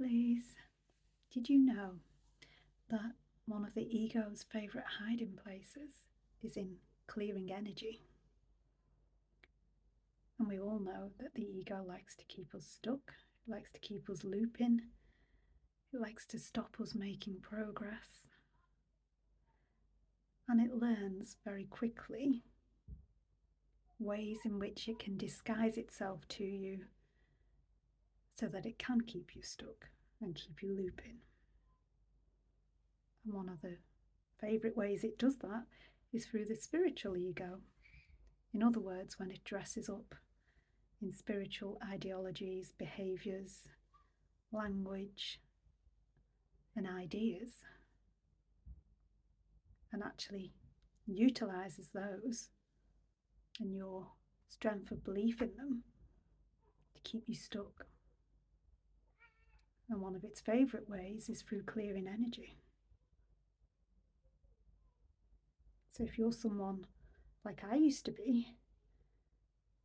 lovelies. Did you know that one of the ego's favourite hiding places is in clearing energy? And we all know that the ego likes to keep us stuck, it likes to keep us looping, it likes to stop us making progress. And it learns very quickly ways in which it can disguise itself to you so that it can keep you stuck and keep you looping. And one of the favourite ways it does that is through the spiritual ego. In other words, when it dresses up in spiritual ideologies, behaviours, language, and ideas, and actually utilises those and your strength of belief in them to keep you stuck. And one of its favourite ways is through clearing energy. So if you're someone like I used to be,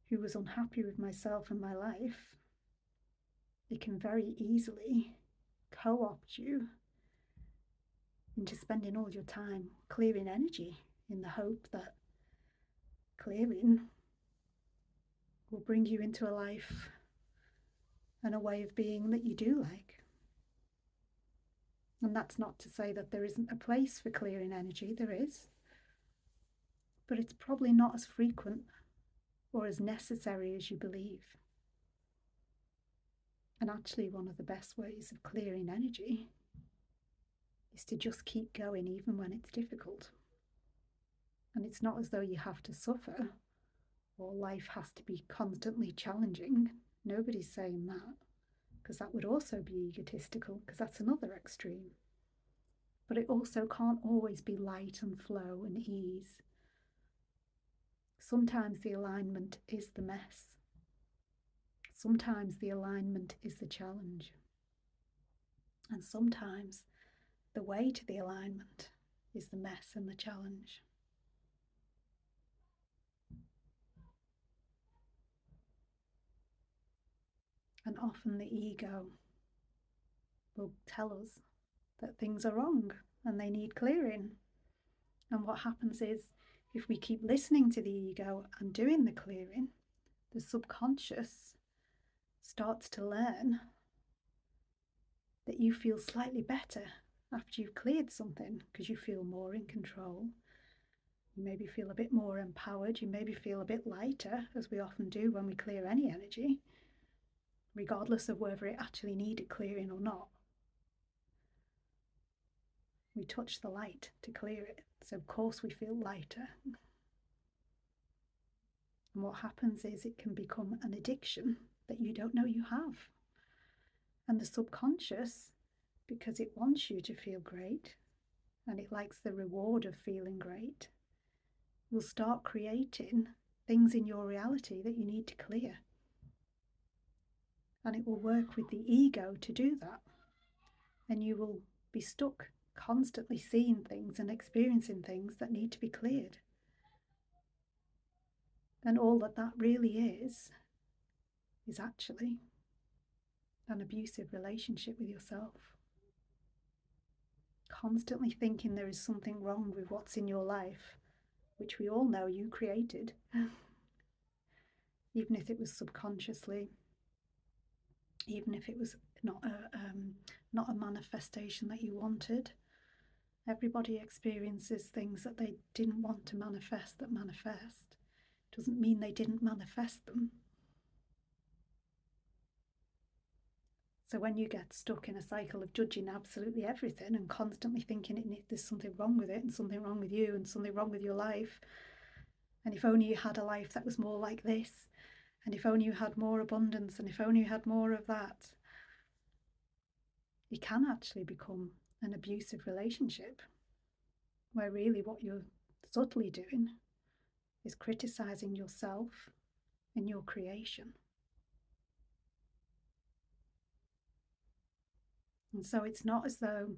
who was unhappy with myself and my life, it can very easily co-opt you into spending all your time clearing energy in the hope that clearing will bring you into a life and a way of being that you do like. And that's not to say that there isn't a place for clearing energy, there is. But it's probably not as frequent or as necessary as you believe. And actually, one of the best ways of clearing energy is to just keep going even when it's difficult. And it's not as though you have to suffer or life has to be constantly challenging. Nobody's saying that, because that would also be egotistical, because that's another extreme. But it also can't always be light and flow and ease. Sometimes the alignment is the mess. Sometimes the alignment is the challenge. And sometimes the way to the alignment is the mess and the challenge. And often the ego will tell us that things are wrong and they need clearing. And what happens is, if we keep listening to the ego and doing the clearing, the subconscious starts to learn that you feel slightly better after you've cleared something, because you feel more in control. You maybe feel a bit more empowered. You maybe feel a bit lighter, as we often do when we clear any energy, regardless of whether it actually needed clearing or not. We touch the light to clear it, so of course we feel lighter. And what happens is it can become an addiction that you don't know you have. And the subconscious, because it wants you to feel great and it likes the reward of feeling great, will start creating things in your reality that you need to clear. And it will work with the ego to do that. And you will be stuck constantly seeing things and experiencing things that need to be cleared. And all that really is actually an abusive relationship with yourself. Constantly thinking there is something wrong with what's in your life, which we all know you created, even if it was subconsciously, even if it was not a manifestation that you wanted. Everybody experiences things that they didn't want to manifest that manifest. Doesn't mean they didn't manifest them. So when you get stuck in a cycle of judging absolutely everything and constantly thinking there's something wrong with it and something wrong with you and something wrong with your life, and if only you had a life that was more like this, and if only you had more abundance, and if only you had more of that, it can actually become an abusive relationship where really what you're subtly doing is criticizing yourself and your creation. And so it's not as though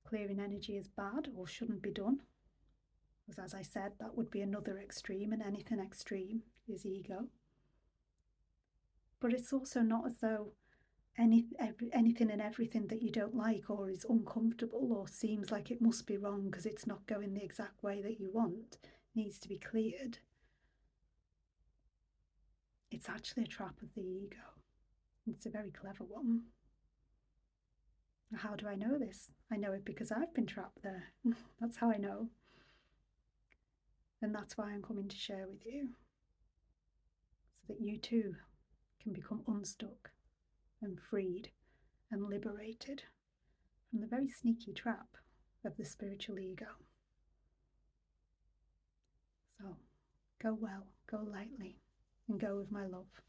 clearing energy is bad or shouldn't be done, because as I said, that would be another extreme, and anything extreme is ego. But it's also not as though anything and everything that you don't like or is uncomfortable or seems like it must be wrong because it's not going the exact way that you want needs to be cleared. It's actually a trap of the ego. It's a very clever one. How do I know this? I know it because I've been trapped there. That's how I know. And that's why I'm coming to share with you, so that you too can become unstuck and freed and liberated from the very sneaky trap of the spiritual ego. So go well, go lightly, and go with my love.